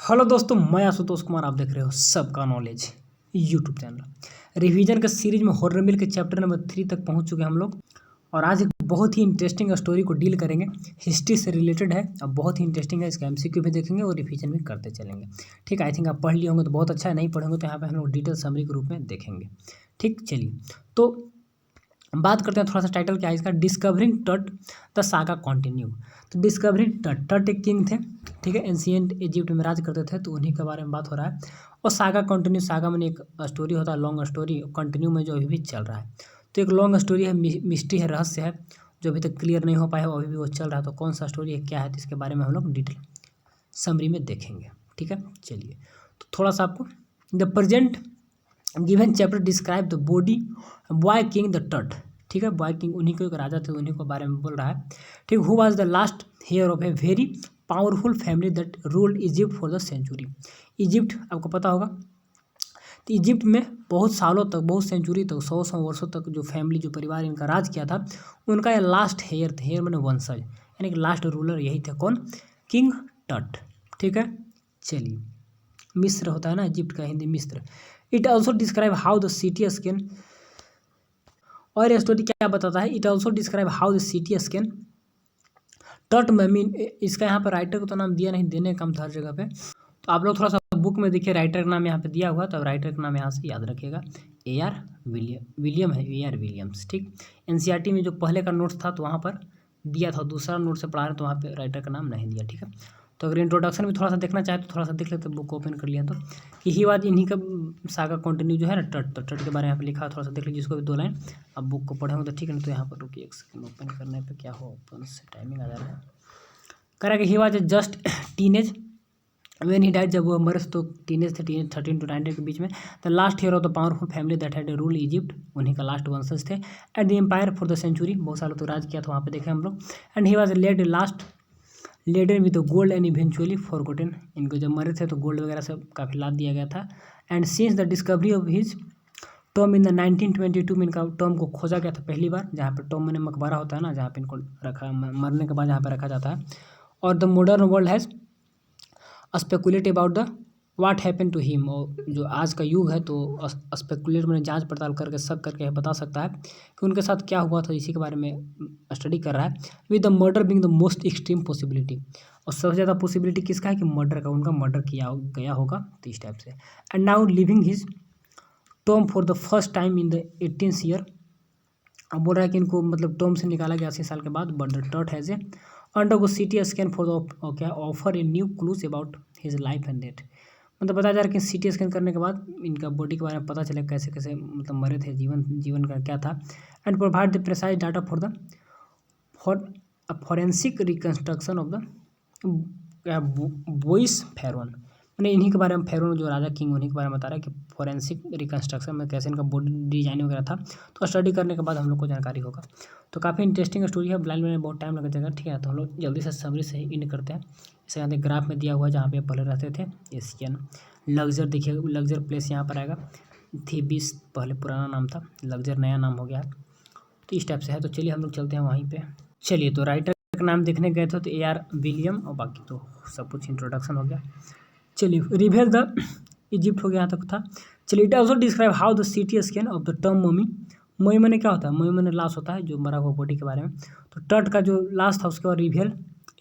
Hello दोस्तों, मैं आशुतोष कुमार। आप देख रहे हो सबका नॉलेज यूट्यूब चैनल। रिवीजन के सीरीज में हॉरर मिल के चैप्टर नंबर 3 तक पहुंच चुके हैं हम लोग। और आज एक बहुत ही इंटरेस्टिंग स्टोरी को डील करेंगे। हिस्ट्री से रिलेटेड है, अब बहुत ही इंटरेस्टिंग है। इसका एमसीक्यू भी देखेंगे और रिवीजन भी करते चलेंगे। ठीक है, आई थिंक आप पढ़ लिए होंगे तो बहुत अच्छा है, नहीं पढ़ेंगे तो यहाँ पे हम लोग डिटेल समरी के रूप में देखेंगे। ठीक, चलिए तो बात करते हैं। थोड़ा सा टाइटल क्या है इसका, डिस्कवरिंग टट द सागा कॉन्टिन्यू। तो डिस्कवरिंग टट, टट एक किंग थे, ठीक है, एंशिएंट इजिप्ट में राज करते थे, तो उन्हीं के बारे में बात हो रहा है। और सागा कॉन्टिन्यू, सागा में एक स्टोरी होता है, लॉन्ग स्टोरी, कंटिन्यू में जो अभी भी चल रहा है। तो एक लॉन्ग स्टोरी है, मिस्ट्री है, रहस्य है, जो अभी तक क्लियर नहीं हो पाया है, अभी भी वो चल रहा है। तो कौन सा स्टोरी है, क्या है, तो इसके बारे में हम लोग डिटेल समरी में देखेंगे। ठीक है, चलिए तो थोड़ा सा आपको the present given chapter describe the body boy king the टट। ठीक है, बॉय किंग उन्हीं के एक राजा थे, उन्हीं के बारे में बोल रहा है। ठीक, who was the last heir of a very powerful family that ruled Egypt for the century. Egypt आपको पता होगा, तो इजिप्ट में बहुत सालों तक, बहुत सेंचुरी तक, 100 वर्षों तक जो फैमिली, जो परिवार इनका राज किया था, उनका ये लास्ट हेयर थे। हेयर मैंने वंशज, यानी कि लास्ट रूलर यही थे। कौन? किंग टट। ठीक है, चलिए, मिस्र होता है ना इजिप्ट का, हिंदी मिस्र। It also describe how the CT scan, और ये स्टोरी क्या बताता है, it also describe how the CT scan टट में मीन। इसका यहाँ पर राइटर को तो नाम दिया नहीं, देने का काम था हर जगह पे। तो आप लोग थोड़ा सा बुक में देखिए, राइटर का नाम यहाँ पे दिया हुआ, तो राइटर का नाम यहाँ से याद रखिएगा, AR विलियम है, AR विलियम्स। ठीक, एनसीईआरटी में जो पहले का नोट्स था तो वहाँ पर दिया था, दूसरा नोट से पढ़ा रहे तो वहाँ पे राइटर का नाम नहीं दिया। ठीक है, तो अगर इंट्रोडक्शन भी थोड़ा सा देखना चाहे तो थोड़ा सा देख लेते, बुक ओपन कर लिया तो कि ही वाज, इन्हीं का सागा कंटिन्यू जो है ना टट, तो टट के बारे में यहाँ पे लिखा है, थोड़ा सा देख लीजिए इसको भी 2 लाइन। अब बुक को पढ़ेंगे तो ठीक है, नहीं तो यहाँ पर रुकिए एक सेकंड, ओपन करने पे क्या हो, ओपन से टाइमिंग आ जा रहा है। कह रहा है कि he was just teenage when he died, जब वो मरे तो टीनेज थे, 13 to 19 के बीच में। The last year of the powerful family that had rule Egypt, उन्हीं का लास्ट वंशज थे। At the empire for the century, बहुत सालों तो राज किया था वहाँ पे, देखे हम लोग। And he was laden with gold and eventually forgotten, इनको जब मरे थे तो गोल्ड वगैरह से काफ़ी लाद दिया गया था। And since the discovery of his Tom in the 1922 में, इनका टॉम को खोजा गया था पहली बार, जहाँ पे टॉम मैंने मकबरा होता है ना, जहाँ पे इनको रखा, मरने के बाद जहाँ पे रखा जाता है। और the modern world has speculate about the what happen to him, और जो आज का युग है तो स्पेकुलेट मैंने जांच पड़ताल करके, सब करके बता सकता है कि उनके साथ क्या हुआ था, इसी के बारे में स्टडी कर रहा है। With the murder being the most extreme possibility, और सबसे ज़्यादा पॉसिबिलिटी किसका है कि मर्डर का, उनका मर्डर किया गया होगा, तो इस टाइप से। And now living his Tom for the first time in the 18th year. अब बोल रहा है कि इनको मतलब टॉम से निकाला गया 80 साल के बाद, but the Tut has a undergo CT scan for the क्या offer a new clues about his life and death. मतलब बताया जा रहा है कि सीटी स्कैन करने के बाद इनका बॉडी के बारे में पता चला कैसे कैसे मतलब मरे थे, जीवन का क्या था। And provide the precise data for forensic reconstruction of the voice pharaoh, मैंने इन्हीं के बारे में, फेरोन जो राजा किंग, उन्हीं के बारे में बता रहा है कि फॉरेंसिक रिकन्स्ट्रक्शन में कैसे इनका बॉडी डिजाइन वगैरह था। तो स्टडी करने के बाद हम लोग को जानकारी होगा। तो काफ़ी इंटरेस्टिंग स्टोरी है, ब्लाइंड में बहुत टाइम लग जाएगा। ठीक है, तो हम लोग जल्दी से समरी से ही इंड करते हैं। इसे यहाँ ग्राफ में दिया हुआ है, जहाँ पे पहले रहते थे एशियन लग्जर, देखिए लग्जर प्लेस यहाँ पर आएगा। थीबिस पहले पुराना नाम था, लग्जर नया नाम हो गया है, तो इस टाइप से है। तो चलिए हम लोग चलते हैं वहीं पे। चलिए, तो राइटर का नाम देखने गए थे तो AR विलियम, और बाकी तो सब कुछ इंट्रोडक्शन हो गया। चलिए, रिवेल द इजिप्ट हो गया, यहाँ तक था। चलिए, it also describe how the CT scan of the term mummy. Mummy मैंने क्या होता है, ममी मैंने लाश होता है, जो मरा हुआ बॉडी के बारे में। तो टट का जो लाश था उसके बाद reveal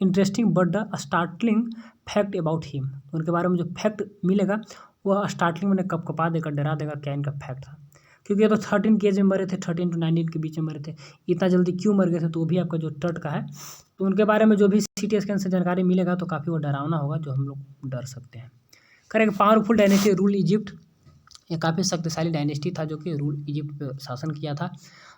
interesting but the startling fact about him, उनके बारे में जो फैक्ट मिलेगा वह स्टार्टलिंग मैंने कपकपा देगा, डरा देगा, क्या इनका फैक्ट था। क्योंकि ये तो 13 के एज में मरे थे, 13 to 19 के बीच में मरे थे, इतना जल्दी क्यों मर गए थे, तो वो भी आपका जो टट का है, तो उनके बारे में जो भी सीटी स्कैन से जानकारी मिलेगा तो काफ़ी वो डरावना होगा, जो हम लोग डर सकते हैं। करेंगे पावरफुल डायनेस्टी रूल इजिप्ट, ये काफ़ी शक्तिशाली डायनेस्टी था जो कि रूल इजिप्ट पे शासन किया था।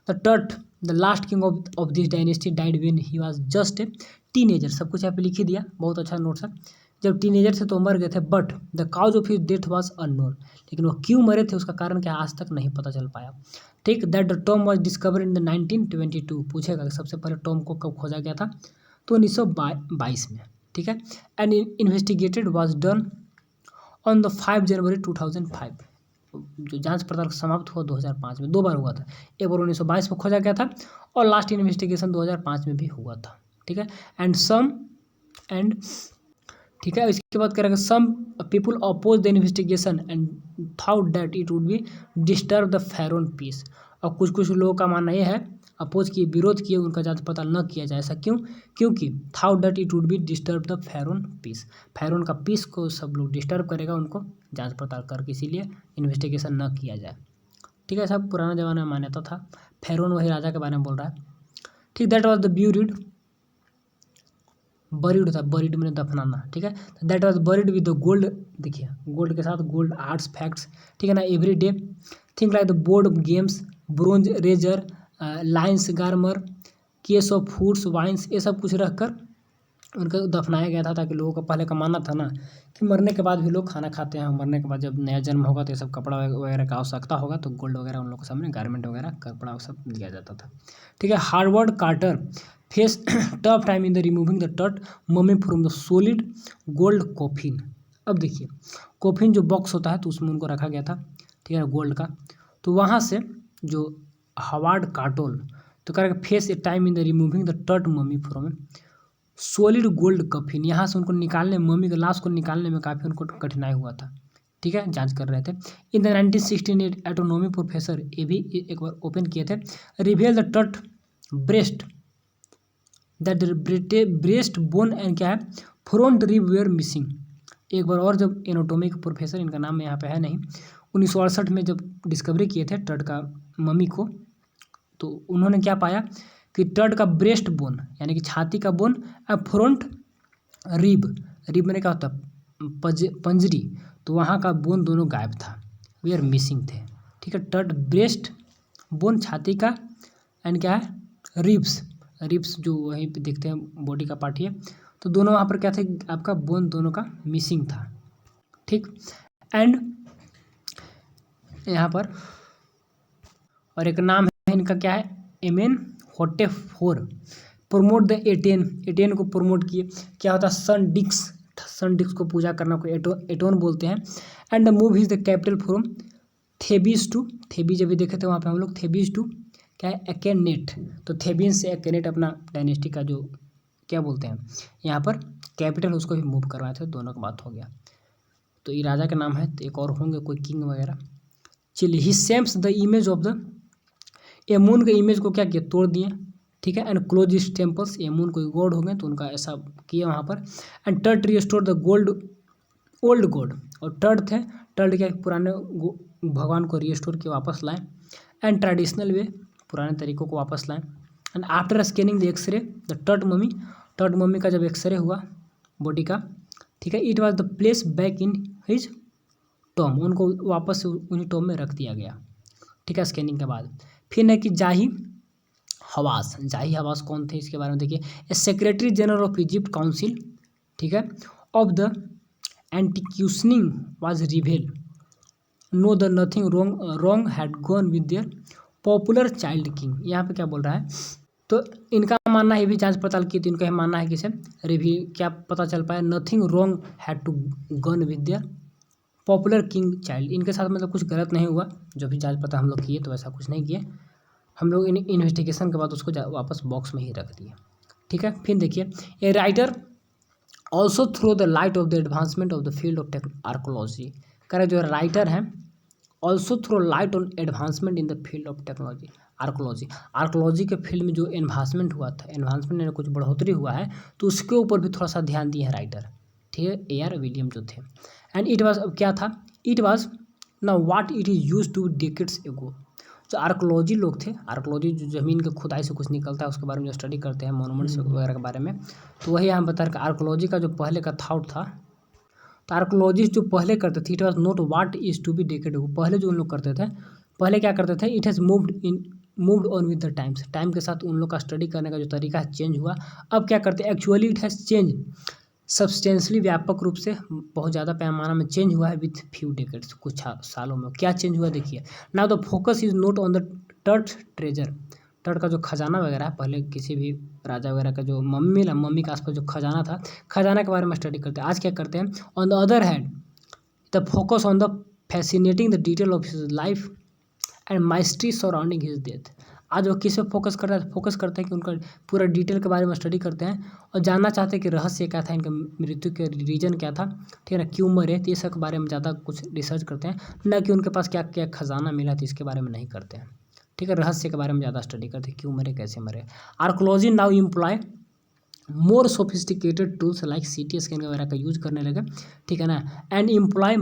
द टट the last king of this dynasty died when he was just a teenager, सब कुछ यहाँ पे लिख ही दिया, बहुत अच्छा नोट्स है। जब टीनेजर थे तो मर गए थे, but the cause of his death was unknown, लेकिन वो क्यों मरे थे उसका कारण क्या आज तक नहीं पता चल पाया। ठीक, that the Tom was discovered in the 1922, पूछेगा कि सबसे पहले टॉम को कब खोजा गया था, तो 1922 में। ठीक है, and investigated was done on the 5 जनवरी 2005, जो जांच पड़ताल समाप्त हुआ 2005 में, 2 बार हुआ था, एक बार 1922 में खोजा गया था और लास्ट इन्वेस्टिगेशन 2005 में भी हुआ था। ठीक है, एंड ठीक है। इसके बाद करेंगे some people oppose the investigation and thought that it would be disturb the pharaoh peace. और कुछ कुछ लोगों का मानना यह है, अपोज किए, विरोध किए, उनका जांच पड़ताल न किया जाए। ऐसा क्यों? क्योंकि thought that it would be disturb the pharaoh peace, pharaoh का पीस को सब लोग डिस्टर्ब करेगा, उनको जांच पड़ताल करके इसीलिए इन्वेस्टिगेशन न किया जाए। ठीक है, सब पुराना ज़माना में मान्यता था। फेरोन वही राजा के बारे में बोल रहा है। ठीक, that was the buried, buried था, बरीड में दफनाना। ठीक है, that was buried with the gold, देखिए गोल्ड के साथ गोल्ड आर्ट्स फैक्ट्स। ठीक है ना, every day think like the board games, bronze razor, linens garments, cases of foods wines, ये सब कुछ रख कर उनको दफनाया गया था, ताकि लोगों का पहले का मानना था ना कि मरने के बाद भी लोग खाना खाते हैं, मरने के बाद जब नया जन्म होगा तो ये सब कपड़ा वगैरह का आवश्यकता होगा, तो गोल्ड वगैरह उन लोगों के सामने गारमेंट वगैरह कपड़ा सब दिया जाता था। ठीक है, Howard Carter face tough time in the removing the टर्ट mummy from the solid gold coffin. अब देखिए कॉफिन जो बॉक्स होता है तो उसमें उनको रखा गया था, ठीक है, गोल्ड का। तो वहाँ से जो हार्वर्ड कार्टोल तो करेगा face a time in the removing the टर्ट mummy from solid gold coffin, यहाँ से उनको निकालने, मम्मी के लाश को निकालने में काफ़ी उनको कठिनाई हुआ था। ठीक है, जांच कर रहे थे। इन द 1968 एटोनॉमी प्रोफेसर, ये भी एक बार ओपन किए थे, रिवेल द टट breast that breast bone and क्या है फ्रंट रिब वेयर मिसिंग। एक बार और जब एनाटॉमी के प्रोफेसर, इनका नाम यहाँ पे है नहीं, 1968 में जब डिस्कवरी किए थे टट का मम्मी को, तो उन्होंने क्या पाया कि टर्ड का ब्रेस्ट बोन यानी कि छाती का बोन और फ्रंट रिब, रिब मैंने क्या होता है पंजरी, तो वहाँ का बोन दोनों गायब था, वे आर मिसिंग थे। ठीक है, टर्ड ब्रेस्ट बोन छाती का एंड क्या है रिब्स, रिब्स जो वहीं पे देखते हैं बॉडी का पार्ट है, तो दोनों वहाँ पर क्या थे, आपका बोन दोनों का मिसिंग था। ठीक, एंड यहाँ पर और एक नाम है इनका क्या है Amenhotep, promote the Aten, Aten को प्रमोट किए। क्या होता है सन डिक्स, सन डिक्स को पूजा करना को एटोन बोलते हैं। And the move is the capital from Thebes to, Thebes अभी देखे थे वहाँ पे हम लोग, थेबीज टू क्या है एकेनेट, तो थेबीन से एकेनेट अपना डायनेस्टी का जो क्या बोलते हैं यहाँ पर कैपिटल, उसको भी मूव करवाए थे, दोनों का बात हो गया। तो ये राजा का नाम है, तो एक और होंगे कोई किंग वगैरह। चलिए, he seems the image of the, Amun के इमेज को क्या किया, तोड़ दिए। ठीक है, and close his temples, Amun कोई गॉड हो गए तो उनका ऐसा किया वहाँ पर। And tert restore the gold old God, और टर्ट थे, टर्ट क्या पुराने भगवान को रिस्टोर किए, वापस लाएं, एंड ट्रेडिशनल वे, पुराने तरीकों को वापस लाएं। And after scanning the x-ray the टर्ट मम्मी, टर्ट मम्मी का जब एक्सरे हुआ बॉडी का, ठीक है, it was the place back in his tomb, उनको वापस उन्हीं टॉम में रख दिया गया। ठीक है, स्कैनिंग के बाद फिर है कि जाही हवास, जाही हवास कौन थे इसके बारे में देखिए, a secretary general of Egypt council, ठीक है, of the antiquities was reveal no the nothing wrong had gone with their popular child king. यहाँ पे क्या बोल रहा है, तो इनका मानना है, भी जांच पड़ताल की तो इनका यह मानना है कि से रिव्यू क्या पता चल पाया, nothing wrong had to gone with their popular king child, इनके साथ मतलब कुछ गलत नहीं हुआ, जो भी जांच पता हम लोग किए तो ऐसा कुछ नहीं किए हम लोग, इन इन्वेस्टिगेशन के बाद उसको वापस बॉक्स में ही रख दिए। ठीक है, फिर देखिए, a writer also throw the light of the advancement of the field of archaeology, कह रहे जो राइटर हैं also throw light on advancement in the field of technology archaeology, archaeology के फील्ड में जो एडवांसमेंट हुआ था, एडवांसमेंट यानी कुछ बढ़ोतरी हुआ है, तो उसके ऊपर भी थोड़ा सा ध्यान दिए हैं राइटर। ठीक है, ए.आर. विलियम जो थे। एंड इट वाज, अब क्या था, it was now what it is use two decades एगो, जो आर्कोलॉजी लोग थे, आर्कोलॉजी जो ज़मीन के खुदाई से कुछ निकलता है उसके बारे में जो स्टडी करते हैं, मोनूमेंट्स वगैरह के बारे में, तो वही हम बता रहे आर्कोलॉजी का जो पहले का थाउट था, तो आर्कोलॉजिस्ट जो पहले करते थे, it was not what is to be decade ago, पहले जो उन लोग करते थे, पहले क्या करते थे, it has moved on with the times, time के साथ उन लोग का स्टडी करने का जो तरीका है चेंज हुआ। अब क्या करते हैं, actually it has change substantially, व्यापक रूप से बहुत ज़्यादा पैमाना में चेंज हुआ है विथ फ्यू डेकेड्स, कुछ सालों में। क्या चेंज हुआ देखिए, now the focus is not on the tert treasure, tert का जो खजाना वगैरह है, पहले किसी भी राजा वगैरह का जो मम्मी के आसपास जो खजाना था, खजाना के बारे में स्टडी करते हैं। आज क्या करते हैं, on the other hand the focus on the fascinating the detail of his life and mystery surrounding his death. आज वो किस पे फोकस कर रहा है, फोकस करते हैं कि उनका पूरा डिटेल के बारे में स्टडी करते हैं और जानना चाहते हैं कि रहस्य क्या था, इनका मृत्यु के रीजन क्या था, ठीक है ना, क्यों मरे, तो ये सब के बारे में ज़्यादा कुछ रिसर्च करते हैं, न कि उनके पास क्या क्या खजाना मिला तो इसके बारे में नहीं करते हैं, ठीक है। रहस्य के बारे में ज़्यादा स्टडी करते हैं, क्यों मरे, कैसे मरे। Archaeology now employ more sophisticated tools like CT scan वगैरह का यूज करने लगे, ठीक है ना, एंड एम्प्लॉय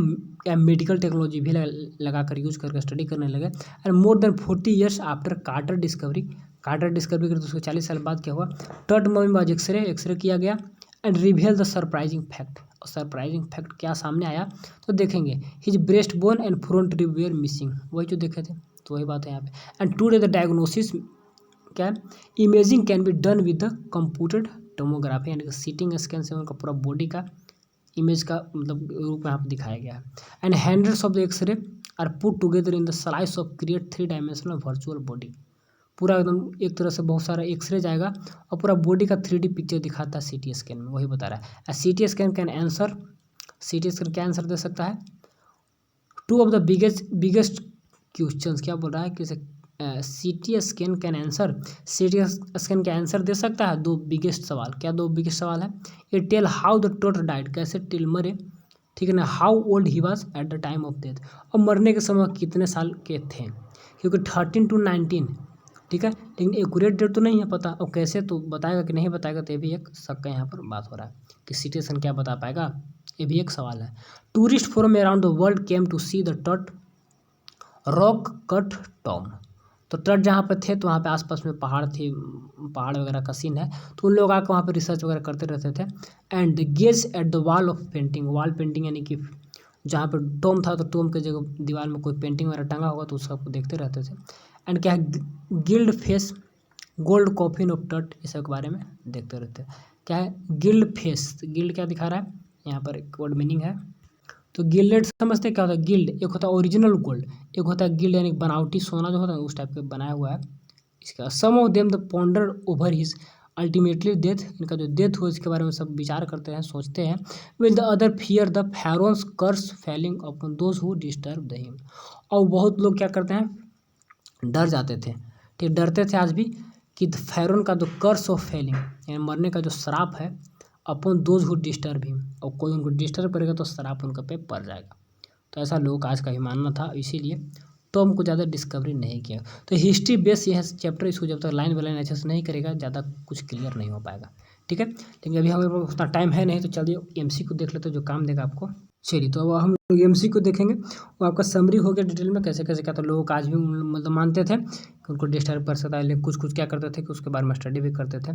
मेडिकल टेक्नोलॉजी भी लगा कर यूज करके स्टडी करने लगे। And more than 40 years after Carter discovery करी तो उसको 40 साल बाद क्या हुआ, टर्ट ममी वाज एक्सरे किया गया and reveal the surprising fact. और सरप्राइजिंग फैक्ट क्या सामने आया तो देखेंगे, his breast bone and front rib were missing, वही जो देखे थे, तो वही बात है यहाँ पे। एंड टुडे द डायग्नोसिस क्या है, imaging can be done with the computed tomography, यानी कि सीटिंग स्कैन से उनका पूरा बॉडी का इमेज का मतलब रूप में यहाँ पे दिखाया गया है। And hundreds of the x ray are put together in the slice of create 3 dimensional virtual body. पूरा एकदम एक तरह से बहुत सारा एक्सरे जाएगा और पूरा बॉडी का 3D पिक्चर दिखाता है CT स्कैन में, वही बता रहा है। CT scan can answer, CT scan क्या आंसर दे सकता है, 2 ऑफ द बिगेस्ट क्वेश्चंस, क्या बोल रहा है कि CT scan can answer, CT scan का आंसर दे सकता है 2 बिगेस्ट सवाल। क्या 2 बिगेस्ट सवाल है, ये tell how the Tut died, कैसे टिल मरे, ठीक है ना, how old he was at the time of death, और मरने के समय कितने साल के थे, क्योंकि 13 to 19, ठीक है, लेकिन एक्यूरेट डेट तो नहीं है पता, और कैसे तो बताएगा कि नहीं बताएगा, तो ये भी एक शक का यहाँ पर बात हो रहा है कि CT स्कैन क्या बता पाएगा, ये भी एक सवाल है। Tourist from around the world came to see the Tut rock cut tomb, तो तट जहाँ पे थे तो वहाँ पे आसपास में पहाड़ थी, पहाड़ वगैरह का सीन है, तो उन लोग आकर वहाँ पे रिसर्च वगैरह करते रहते थे। And the gauge at the wall of painting, wall painting यानी कि जहाँ पे टोम था तो टोम के जगह दीवार में कोई पेंटिंग वगैरह टंगा होगा तो उसको देखते रहते थे। एंड क्या है, guild face gold coffin of टट, इस सब के बारे में देखते रहते हैं। क्या है गिल्ड फेस, गिल्ड क्या दिखा रहा है यहाँ पर, एक वर्ड मीनिंग है, तो गिल्डेड समझते क्या होता है, गिल्ड एक होता है ओरिजिनल गोल्ड, एक होता है गिल्ड यानी बनावटी सोना जो होता है उस टाइप का बनाया हुआ है इसका। Some of them the ponder over his ultimately death, इनका जो डेथ हुआ इसके बारे में सब विचार करते हैं, सोचते हैं। Will the other fear the pharaoh's curse falling upon those who disturb the him, और बहुत लोग क्या करते हैं, डर जाते थे, ठीक, डरते थे आज भी कि फेरोन का जो कर्स ऑफ फेलिंग यानी मरने का जो श्राप है, upon those who disturb him, और कोई उनको डिस्टर्ब करेगा तो श्राप उनका पे पड़ जाएगा। तो ऐसा लोगों का आज का ही मानना था, इसीलिए टॉम को ज़्यादा डिस्कवरी नहीं किया। तो हिस्ट्री बेस यह चैप्टर, इसको जब तक लाइन बाय लाइन अच्छे से नहीं करेगा ज़्यादा कुछ क्लियर नहीं हो पाएगा, ठीक है। लेकिन अभी हमें उतना टाइम है नहीं, तो चलिए MCQ देख लेते हैं जो काम देगा आपको। चलिए तो अब हम लोग MCQ देखेंगे, वो आपका समरी हो गया डिटेल में कैसे कैसे क्या, तो लोग आज भी मतलब मानते थे कि उनको डिस्टर्ब कर सकता है, लेकिन कुछ कुछ क्या करते थे कि उसके बारे में स्टडी भी करते थे।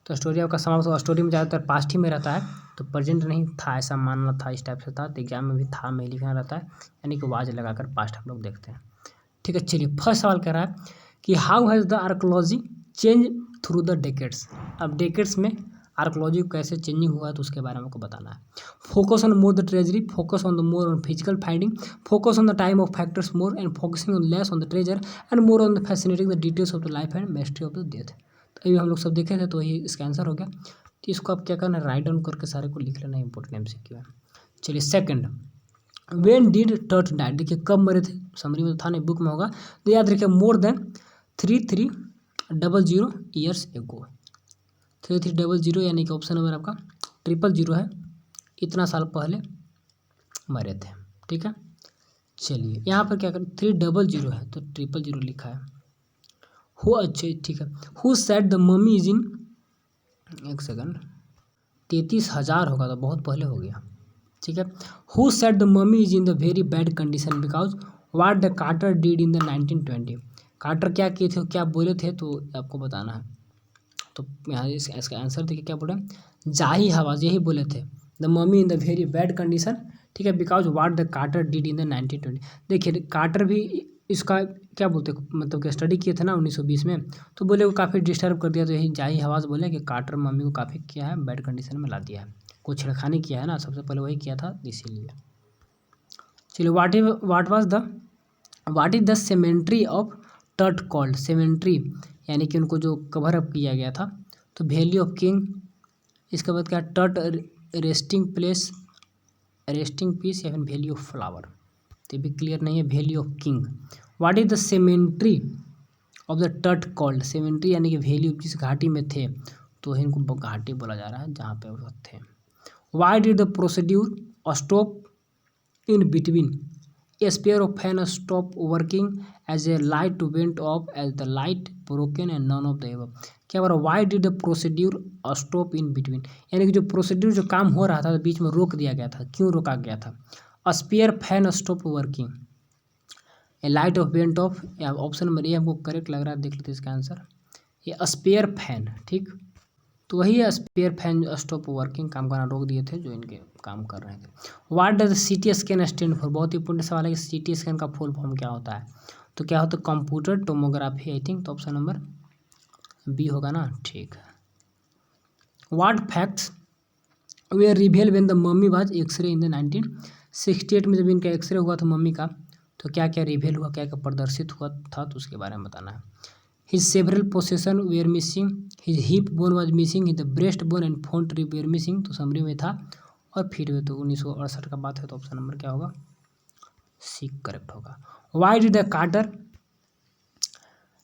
तो स्टोरी आपका समाप्त हुआ, स्टोरी में ज़्यादातर पास्ट ही में रहता है, तो प्रेजेंट नहीं था, ऐसा मानना था, इस टाइप से था, तो एग्जाम में भी था में लिखना रहता है, यानी कि वाज लगाकर पास्ट हम लोग देखते हैं, ठीक है। चलिए फर्स्ट सवाल कह रहा है कि how has the archaeology change through the decades, अब डेकेड्स में आर्कोलॉजी कैसे चेंजिंग हुआ है तो उसके बारे में आपको बताना है। Focus on more the treasury, focus on the more on physical finding, focus on the time of factors more and focusing on less on the treasure and more on the fascinating the details of the life and mystery of the death. तो ये हम लोग सब देखे थे, तो ये इसका आंसर हो गया। तो इसको आप क्या करना है, राइट डाउन करके सारे को लिख लेना, इंपॉर्टेंट MCQ है। चलिए second, when did tert died, देखिए कब मरे थे, समरी में तो था नहीं, बुक में होगा, तो याद रखिए मोर देन 3300 ईयर्स एगो, 3300 यानी कि ऑप्शन नंबर आपका 000 है, इतना साल पहले मरे थे, ठीक है। चलिए यहाँ पर क्या करें, 300 है तो 000 लिखा है। हो अच्छे, ठीक है। Who said the mummy is इन, एक सेकंड, 33,000 होगा तो बहुत पहले हो गया, ठीक है। Who said the mummy is in the very bad condition because what the Carter did in the 1920, Carter क्या किए थे, क्या बोले थे, तो आपको बताना है। तो यहाँ इसका आंसर देखिए क्या बोला, जाही हवाज, यही बोले थे, the mummy in the very bad condition, ठीक है, because what the Carter did in the 1920। देखिए कार्टर भी इसका क्या बोलते, मतलब कि स्टडी किए थे ना 1920 में, तो बोले वो काफ़ी डिस्टर्ब कर दिया, तो यही जाही हवाज बोले कि कार्टर मम्मी को काफ़ी किया है, बैड कंडीशन में ला दिया है, कुछ छेड़खानी किया है ना, सबसे पहले वही किया था इसीलिए। चलिए what is the cemetery of टट कॉल्ड, सेमेंट्री यानी कि उनको जो कवर अप किया गया था, तो वैली ऑफ किंग, इसके बाद क्या टट रेस्टिंग प्लेस, रेस्टिंग पीस, या फिर वैली ऑफ फ्लावर, तो भी क्लियर नहीं है, valley of king. What is the cemetery of the Tut called, cemetery यानी कि वैली जिस घाटी में थे तो इनको घाटी बोला जा रहा है जहाँ पे वो थे। Why did the procedure stop in between, a spare of fan stopped working as a light went off as the light broken and none of the above। क्या बोल रहा है, why did the procedure stop in between, यानी कि जो procedure जो काम हो रहा था तो बीच में रोक दिया गया था, क्यों रोका गया था। Spare fan stop working, a light of went off, option number A हमको करेक्ट लग रहा है, देख लेते हैं इसका आंसर, ये स्पेयर फैन, ठीक, तो वही है स्पेयर फैन स्टॉप वर्किंग, काम करना रोक दिए थे जो इनके काम कर रहे थे। What does CT scan stand for, बहुत ही इंपॉर्टेंट सवाल है कि CT स्कैन का फुल फॉर्म क्या होता है, तो क्या होता है कंप्यूटर टोमोग्राफी आई थिंक, तो ऑप्शन नंबर बी होगा ना, ठीक है। What facts were reveal when the mummy was x-ray in the 1968 में जब इनका एक्सरे हुआ था मम्मी का, तो क्या क्या रिवेल हुआ, क्या क्या प्रदर्शित हुआ था, तो उसके बारे में बताना है। His several possessions were missing, his hip bone was missing, his breast bone and front rib were missing, तो समरी में था और फिर में, तो 1968 का बात है, तो ऑप्शन नंबर क्या होगा, सी करेक्ट होगा। Why did the carter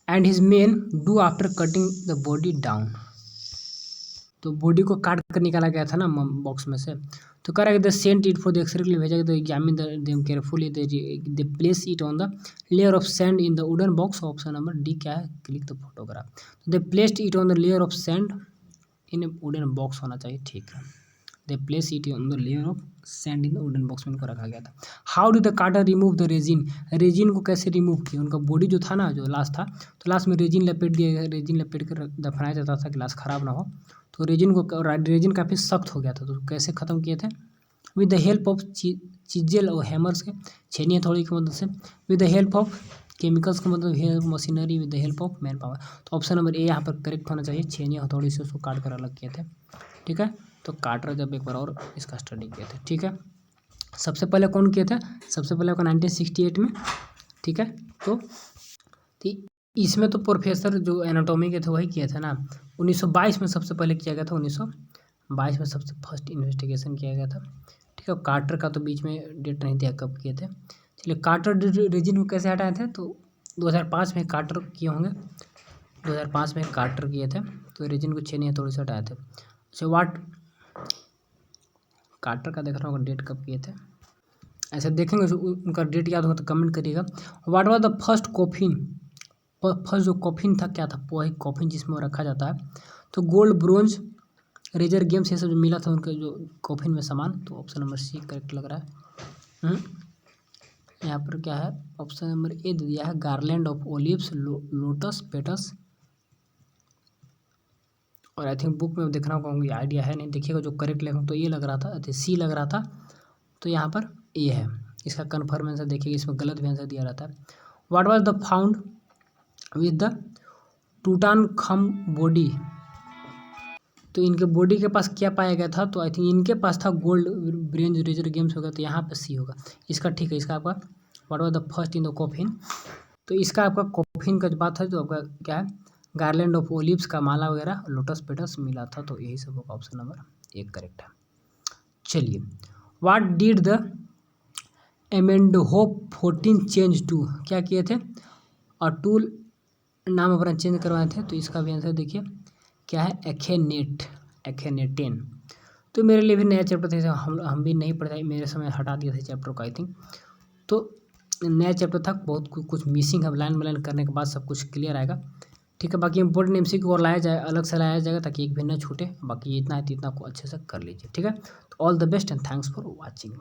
and his men do after cutting the body down, तो बॉडी को काट कर निकाला गया था ना बॉक्स में से, तो कह रहा है the sent it for the x-ray के लिए भेजा गया, तो examine them carefully, they place it on the layer of sand in the wooden box, option number D क्या है, क्लिक द फोटोग्राफ, तो they placed it on the layer of sand in wooden box होना चाहिए, ठीक है, they place it on the layer of sand in the wooden box में इनको रखा गया था। How do the Carter remove the resin, resin को कैसे रिमूव किया, उनका बॉडी जो था ना, जो लाश था, तो लाश में रेजिन लपेट दिया गया, रेजिन लपेट कर दफनाया जाता था कि लाश खराब ना हो, तो रेजिन काफ़ी सख्त हो गया था, तो कैसे ख़त्म किए थे, विद द हेल्प ऑफ चिजेल और हैमर्स के, छेनी हथौड़ी की मदद से, with the help of chemicals की मदद, help machinery, with the help of man power, तो ऑप्शन नंबर ए यहाँ पर करेक्ट होना चाहिए, छेनी हथौड़ी से उसको काट कर अलग किए थे, ठीक है, तो कार्टर जब एक बार और इसका स्टडी किए थे, ठीक है। सबसे पहले कौन किए थे, सबसे पहले आपका 1968 में, ठीक है, तो इसमें तो प्रोफेसर जो एनाटॉमी के थे वही किए थे ना, 1922 में सबसे पहले किया गया था, 1922 में सबसे फर्स्ट इन्वेस्टिगेशन किया गया था, ठीक है। कार्टर का तो बीच में डेट नहीं दिया कब किए थे, चलिए कार्टर रेजिन को कैसे हटाए थे, तो 2005 में कार्टर किए होंगे, 2005 में कार्टर किए थे, तो रेजिन को छेनी हथौड़ी से हटाए थे। अच्छा वाट कार्टर का देख रहा होगा डेट कब किए थे, ऐसे देखेंगे उनका डेट याद होगा तो कमेंट करिएगा। What was the first coffin, first जो कॉफिन था क्या था, वही कॉफिन जिसमें वो रखा जाता है, तो गोल्ड ब्रोंज रेजर गेम्स ये सब जो मिला था उनके जो कॉफिन में सामान, तो ऑप्शन नंबर सी करेक्ट लग रहा है। यहाँ पर क्या है, ऑप्शन नंबर ए दे दिया है, गार्लैंड ऑफ ओलिव्स, लोटस पेटस, और आई थिंक बुक में देखना होगा, आइडिया है नहीं, देखिएगा जो करेक्ट लगा तो ये लग रहा था, अच्छा सी लग रहा था, तो यहाँ पर ए है, इसका कन्फर्मेशन देखिए, इसमें गलत भी आंसर दिया रहता है। What was the found with the Tutankhamun body, तो इनके बॉडी के पास क्या पाया गया था, तो आई थिंक इनके पास था गोल्ड ब्रोंज रेजर गेम्स होगा, तो यहाँ पे सी होगा इसका, ठीक है। इसका आपका what was the first in the coffin, तो इसका आपका कॉफिन का बात है, तो आपका क्या है, गार्लैंड ऑफ ओलिव्स का माला वगैरह, लोटस पेटस मिला था, तो यही सब होगा, ऑप्शन नंबर एक करेक्ट है। चलिए what did the Amenhotep 14 change to, क्या किए थे, और टूल नाम अपना चेंज करवाए थे, तो इसका भी आंसर देखिए क्या है, एखेनेटेन, तो मेरे लिए भी नया चैप्टर थे, हम भी नहीं पढ़े, मेरे समय हटा दिया था चैप्टर को आई थिंक, तो नया चैप्टर था, बहुत कुछ मिसिंग है, लाइन बाय लाइन करने के बाद सब कुछ क्लियर आएगा, ठीक है। बाकी इंपॉर्टेंट MCQ और लाया जाए, अलग से लाया जाएगा ताकि एक भी न छूटे, बाकी इतना है तो इतना को अच्छे से कर लीजिए, ठीक है। तो all the best and thanks for watching.